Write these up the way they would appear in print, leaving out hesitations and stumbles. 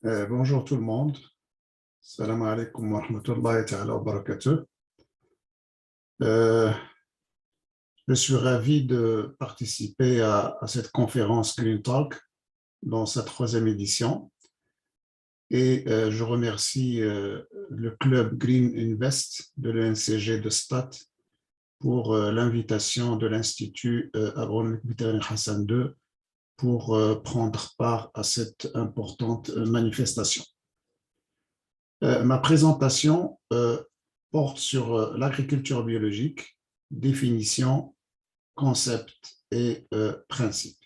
Bonjour tout le monde. Salam alaikum wa rahmatullahi ta'ala wa barakatuh. Euh, je suis ravi de participer à cette conférence Green Talk dans sa troisième édition et je remercie le club Green Invest de l'ENCG de Stade pour l'invitation de l'Institut agronomique vétérinaire Hassan II pour prendre part à cette importante manifestation. Ma présentation porte sur l'agriculture biologique, définition, concept et principe.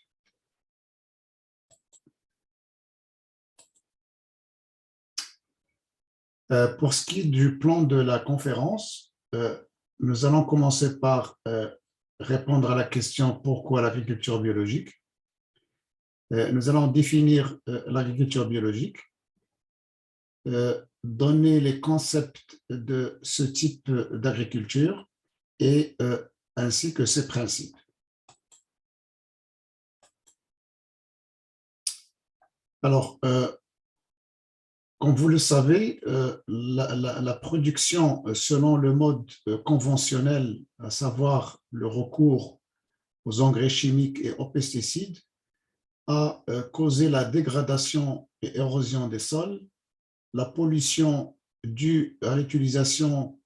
Pour ce qui est du plan de la conférence, nous allons commencer par répondre à la question pourquoi l'agriculture biologique. Nous allons définir l'agriculture biologique, donner les concepts de ce type d'agriculture et ainsi que ses principes. Alors, comme vous le savez, la production selon le mode conventionnel, à savoir le recours aux engrais chimiques et aux pesticides, a causé la dégradation et érosion des sols, la pollution due à l'utilisation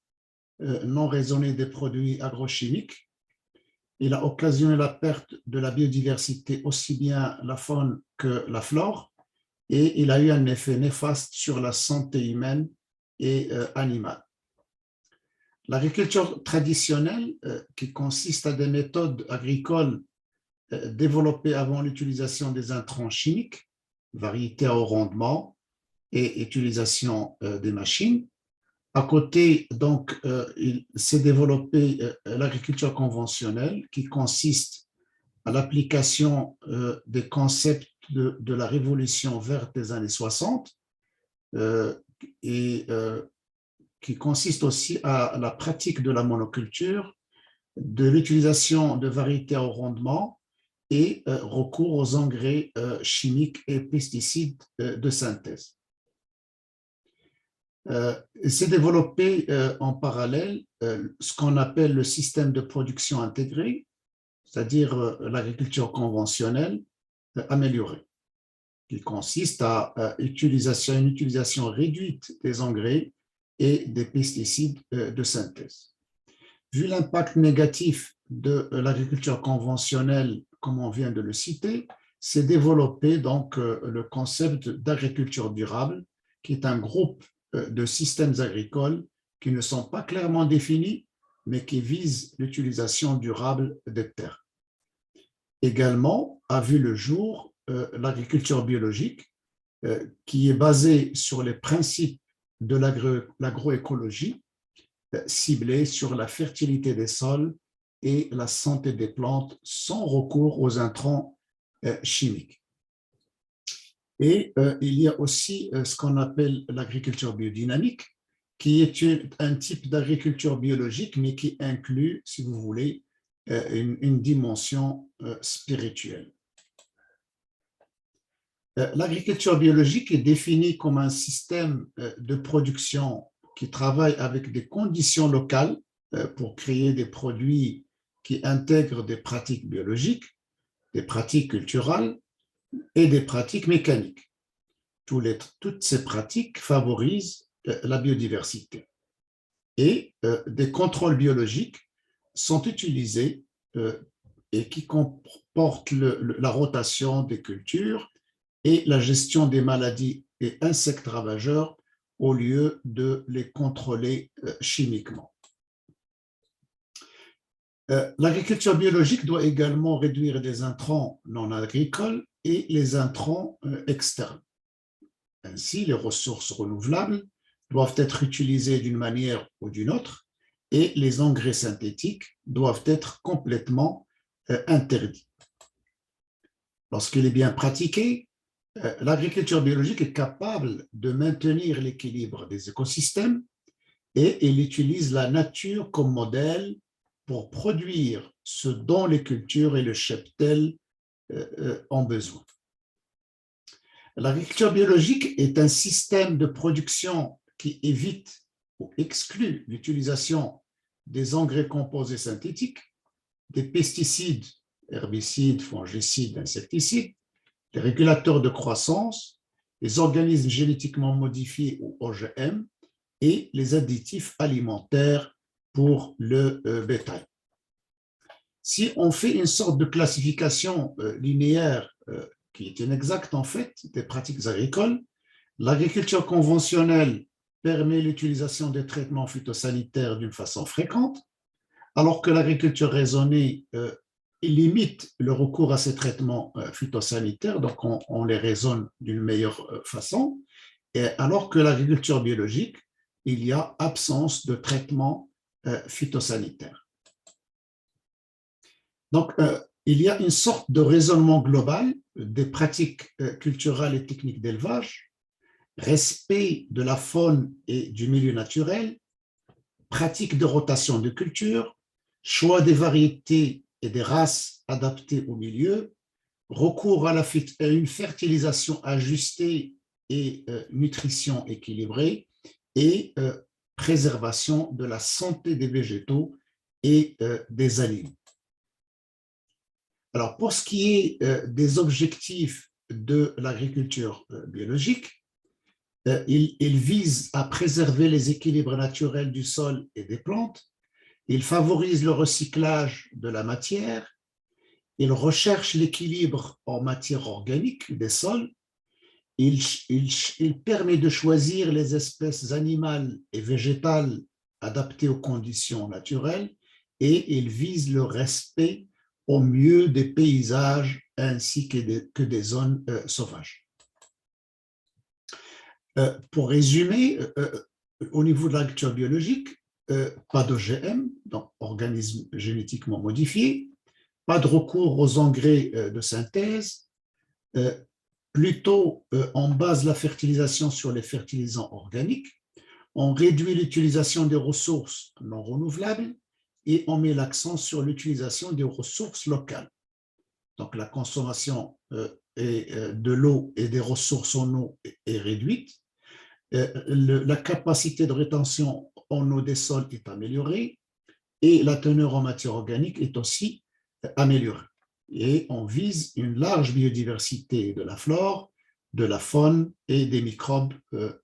non raisonnée des produits agrochimiques. Il a occasionné la perte de la biodiversité, aussi bien la faune que la flore, et il a eu un effet néfaste sur la santé humaine et animale. L'agriculture traditionnelle, qui consiste à des méthodes agricoles développées avant l'utilisation des intrants chimiques, variété au rendement et utilisation des machines. À côté, donc, il s'est développé l'agriculture conventionnelle qui consiste à l'application des concepts de la révolution verte des années 60 et qui consiste aussi à la pratique de la monoculture, de l'utilisation de variétés au rendement et recours aux engrais chimiques et pesticides de synthèse. C'est développé en parallèle ce qu'on appelle le système de production intégré, c'est-à-dire l'agriculture conventionnelle améliorée, qui consiste à une utilisation réduite des engrais et des pesticides de synthèse. Vu l'impact négatif de l'agriculture conventionnelle, comme on vient de le citer, s'est développé donc le concept d'agriculture durable, qui est un groupe de systèmes agricoles qui ne sont pas clairement définis, mais qui visent l'utilisation durable des terres. Également, a vu le jour l'agriculture biologique, qui est basée sur les principes de l'agroécologie, ciblée sur la fertilité des sols et la santé des plantes sans recours aux intrants chimiques. Et il y a aussi ce qu'on appelle l'agriculture biodynamique, qui est un type d'agriculture biologique, mais qui inclut, si vous voulez, une dimension spirituelle. L'agriculture biologique est définie comme un système de production qui travaille avec des conditions locales pour créer des produits qui intègrent des pratiques biologiques, des pratiques culturelles et des pratiques mécaniques. Toutes ces pratiques favorisent la biodiversité. Et des contrôles biologiques sont utilisés et qui comportent la rotation des cultures et la gestion des maladies et insectes ravageurs au lieu de les contrôler chimiquement. L'agriculture biologique doit également réduire les intrants non agricoles et les intrants externes. Ainsi, les ressources renouvelables doivent être utilisées d'une manière ou d'une autre et les engrais synthétiques doivent être complètement interdits. Lorsqu'il est bien pratiqué, l'agriculture biologique est capable de maintenir l'équilibre des écosystèmes et il utilise la nature comme modèle pour produire ce dont les cultures et le cheptel ont besoin. L'agriculture biologique est un système de production qui évite ou exclut l'utilisation des engrais composés synthétiques, des pesticides, herbicides, fongicides, insecticides, des régulateurs de croissance, les organismes génétiquement modifiés ou OGM et les additifs alimentaires pour le bétail. Si on fait une sorte de classification linéaire qui est inexacte en fait des pratiques agricoles, l'agriculture conventionnelle permet l'utilisation des traitements phytosanitaires d'une façon fréquente, alors que l'agriculture raisonnée limite le recours à ces traitements phytosanitaires, donc on les raisonne d'une meilleure façon, et alors que l'agriculture biologique, il y a absence de traitements phytosanitaires. Donc, il y a une sorte de raisonnement global des pratiques culturelles et techniques d'élevage, respect de la faune et du milieu naturel, pratique de rotation de culture, choix des variétés et des races adaptées au milieu, recours à une fertilisation ajustée et nutrition équilibrée, et préservation de la santé des végétaux et des animaux. Alors, pour ce qui est des objectifs de l'agriculture biologique, il vise à préserver les équilibres naturels du sol et des plantes, il favorise le recyclage de la matière, il recherche l'équilibre en matière organique des sols, il permet de choisir les espèces animales et végétales adaptées aux conditions naturelles et il vise le respect au mieux des paysages ainsi que des zones sauvages. Pour résumer, au niveau de l'agriculture biologique, pas d'OGM, donc organismes génétiquement modifiés, pas de recours aux engrais de synthèse, plutôt on base la fertilisation sur les fertilisants organiques, on réduit l'utilisation des ressources non renouvelables et on met l'accent sur l'utilisation des ressources locales. Donc la consommation de l'eau et des ressources en eau est réduite, la capacité de rétention en eau des sols est améliorée et la teneur en matière organique est aussi améliorée. Et on vise une large biodiversité de la flore, de la faune et des microbes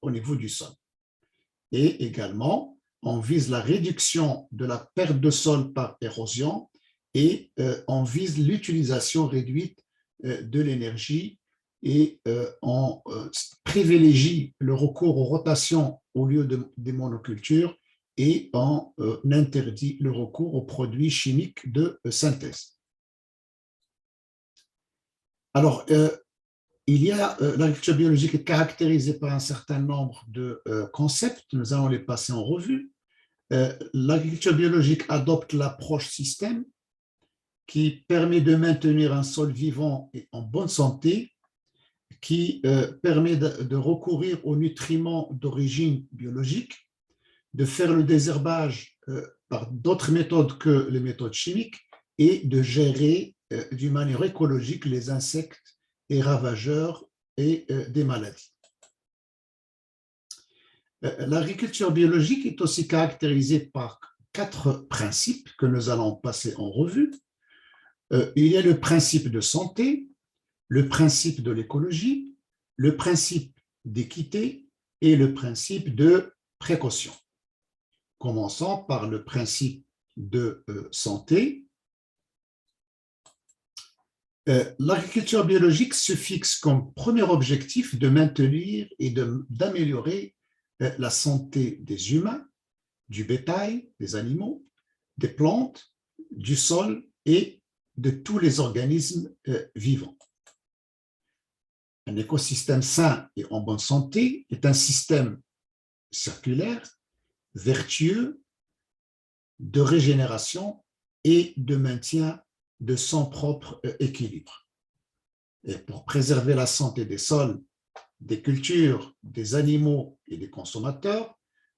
au niveau du sol. Et également, on vise la réduction de la perte de sol par érosion et on vise l'utilisation réduite de l'énergie et on privilégie le recours aux rotations au lieu des monocultures et on interdit le recours aux produits chimiques de synthèse. Alors, il y a l'agriculture biologique est caractérisée par un certain nombre de concepts, nous allons les passer en revue. L'agriculture biologique adopte l'approche système qui permet de maintenir un sol vivant et en bonne santé, qui permet de recourir aux nutriments d'origine biologique, de faire le désherbage par d'autres méthodes que les méthodes chimiques et de gérer d'une manière écologique les insectes et ravageurs et des maladies. L'agriculture biologique est aussi caractérisée par 4 principes que nous allons passer en revue. Il y a le principe de santé, le principe de l'écologie, le principe d'équité et le principe de précaution. Commençons par le principe de santé. L'agriculture biologique se fixe comme premier objectif de maintenir et d'améliorer la santé des humains, du bétail, des animaux, des plantes, du sol et de tous les organismes vivants. Un écosystème sain et en bonne santé est un système circulaire, vertueux, de régénération et de maintien de son propre équilibre. Et pour préserver la santé des sols, des cultures, des animaux et des consommateurs,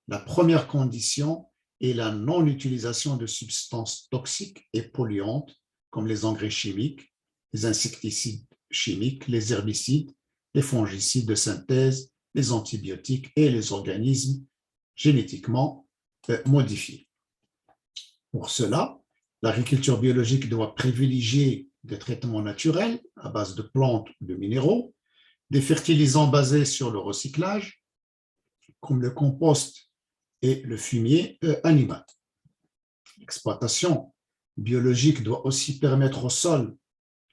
la première condition est la non-utilisation de substances toxiques et polluantes comme les engrais chimiques, les insecticides chimiques, les herbicides les fongicides de synthèse, les antibiotiques et les organismes génétiquement modifiés. Pour cela, l'agriculture biologique doit privilégier des traitements naturels à base de plantes ou de minéraux, des fertilisants basés sur le recyclage, comme le compost et le fumier animal. L'exploitation biologique doit aussi permettre au sol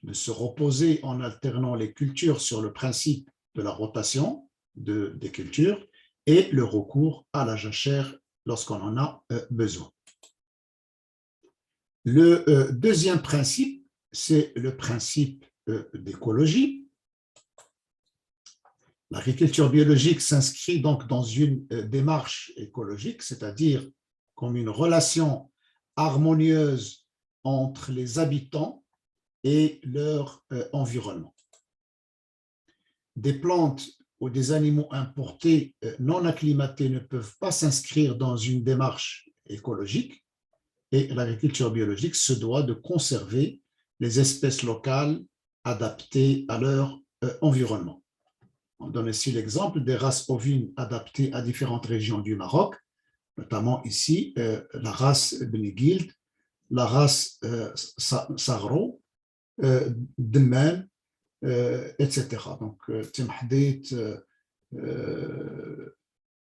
de se reposer en alternant les cultures sur le principe de la rotation des cultures et le recours à la jachère lorsqu'on en a besoin. Le deuxième principe, c'est le principe d'écologie. L'agriculture biologique s'inscrit donc dans une démarche écologique, c'est-à-dire comme une relation harmonieuse entre les habitants et leur environnement. Des plantes ou des animaux importés non acclimatés ne peuvent pas s'inscrire dans une démarche écologique et l'agriculture biologique se doit de conserver les espèces locales adaptées à leur environnement. On donne ici l'exemple des races bovines adaptées à différentes régions du Maroc, notamment ici la race Benigild, la race Sagro, Demmen, etc. Donc, Timhdit,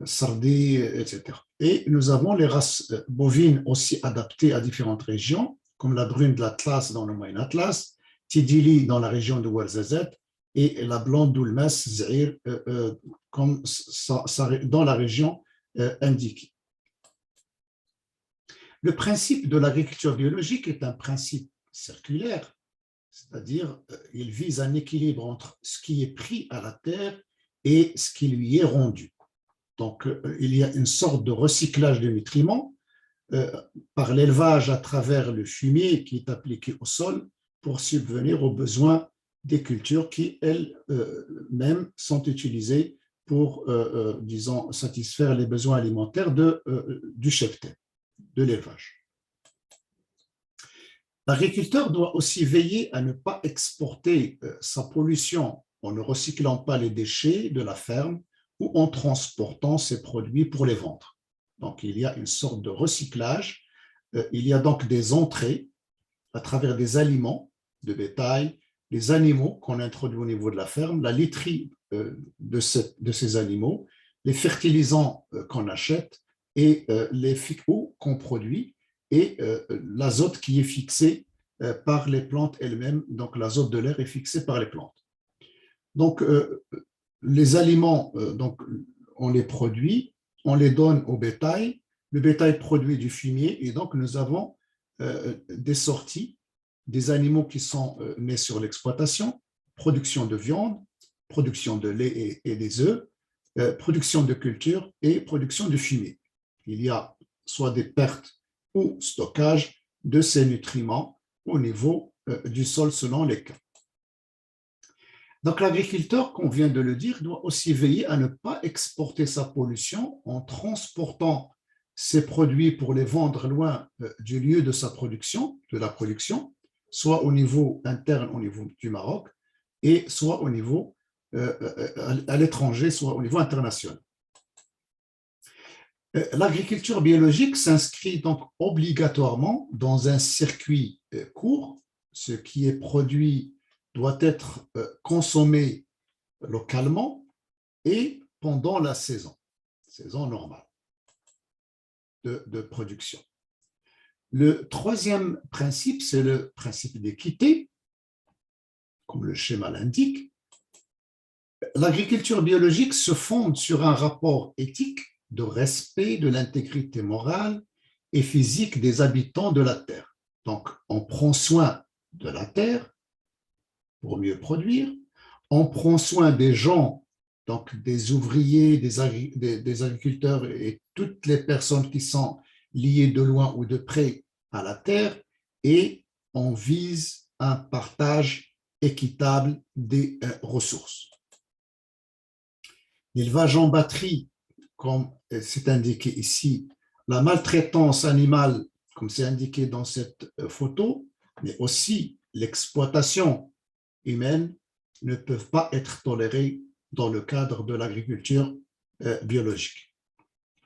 Sardi, etc. Et nous avons les races bovines aussi adaptées à différentes régions, comme la brune de l'Atlas dans le Moyen Atlas, Tidili dans la région de Ouarzazate et la blonde d'Oulmas, Zahir, dans la région indiquée. Le principe de l'agriculture biologique est un principe circulaire, c'est-à-dire il vise un équilibre entre ce qui est pris à la terre et ce qui lui est rendu. Donc, il y a une sorte de recyclage de nutriments par l'élevage à travers le fumier qui est appliqué au sol pour subvenir aux besoins des cultures qui, elles-mêmes, sont utilisées pour, disons, satisfaire les besoins alimentaires du cheptel, de l'élevage. L'agriculteur doit aussi veiller à ne pas exporter sa pollution en ne recyclant pas les déchets de la ferme ou en transportant ses produits pour les vendre. Donc, il y a une sorte de recyclage. Il y a donc des entrées à travers des aliments de bétail, les animaux qu'on introduit au niveau de la ferme, la literie de ces animaux, les fertilisants qu'on achète et les FICO qu'on produit et l'azote qui est fixé par les plantes elles-mêmes. Donc, l'azote de l'air est fixé par les plantes. Donc, les aliments, donc, on les produit, on les donne au bétail, le bétail produit du fumier et donc nous avons des sorties, des animaux qui sont nés sur l'exploitation, production de viande, production de lait et des œufs, production de culture et production de fumier. Il y a soit des pertes ou stockage de ces nutriments au niveau du sol selon les cas. Donc, l'agriculteur, qu'on vient de le dire, doit aussi veiller à ne pas exporter sa pollution en transportant ses produits pour les vendre loin du lieu de sa production, de la production, soit au niveau interne, au niveau du Maroc, et soit au niveau à l'étranger, soit au niveau international. L'agriculture biologique s'inscrit donc obligatoirement dans un circuit court. Ce qui est produit doit être consommé localement et pendant la saison normale de production. Le troisième principe, c'est le principe d'équité, comme le schéma l'indique. L'agriculture biologique se fonde sur un rapport éthique de respect de l'intégrité morale et physique des habitants de la Terre. Donc, on prend soin de la Terre pour mieux produire, on prend soin des gens, donc des ouvriers, des agriculteurs et toutes les personnes qui sont liées de loin ou de près à la terre, et on vise un partage équitable des ressources. L'élevage en batterie, comme c'est indiqué ici, la maltraitance animale, comme c'est indiqué dans cette photo, mais aussi l'exploitation humaine, ne peuvent pas être tolérés dans le cadre de l'agriculture biologique.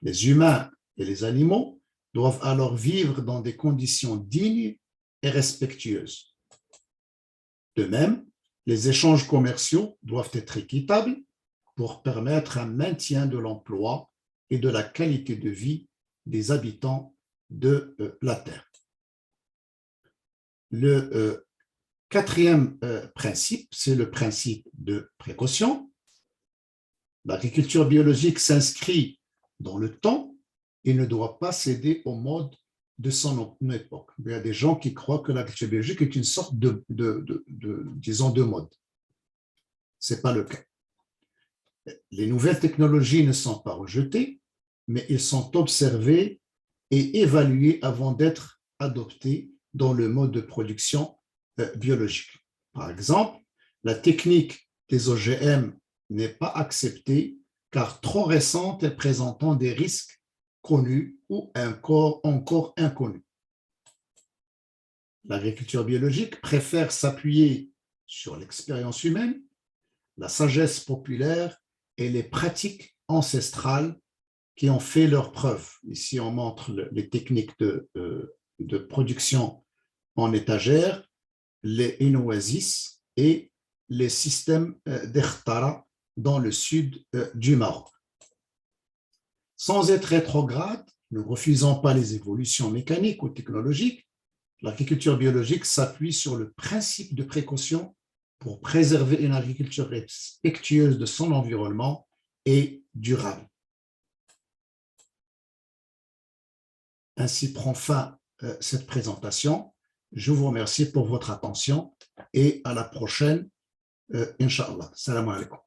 Les humains et les animaux doivent alors vivre dans des conditions dignes et respectueuses. De même, les échanges commerciaux doivent être équitables pour permettre un maintien de l'emploi et de la qualité de vie des habitants de la Terre. Le quatrième principe, c'est le principe de précaution. L'agriculture biologique s'inscrit dans le temps et ne doit pas céder au mode de son époque. Il y a des gens qui croient que l'agriculture biologique est une sorte disons, de mode. Ce n'est pas le cas. Les nouvelles technologies ne sont pas rejetées, mais elles sont observées et évaluées avant d'être adoptées dans le mode de production biologique. Par exemple, la technique des OGM n'est pas acceptée car trop récente et présentant des risques connus ou encore inconnus. L'agriculture biologique préfère s'appuyer sur l'expérience humaine, la sagesse populaire et les pratiques ancestrales qui ont fait leurs preuves. Ici, on montre les techniques de production en étagère, les inoasis et les systèmes d'Ekhtara dans le sud du Maroc. Sans être rétrograde, ne refusant pas les évolutions mécaniques ou technologiques, l'agriculture biologique s'appuie sur le principe de précaution pour préserver une agriculture respectueuse de son environnement et durable. Ainsi prend fin cette présentation. Je vous remercie pour votre attention et à la prochaine, Inch'Allah. Salam alaikum.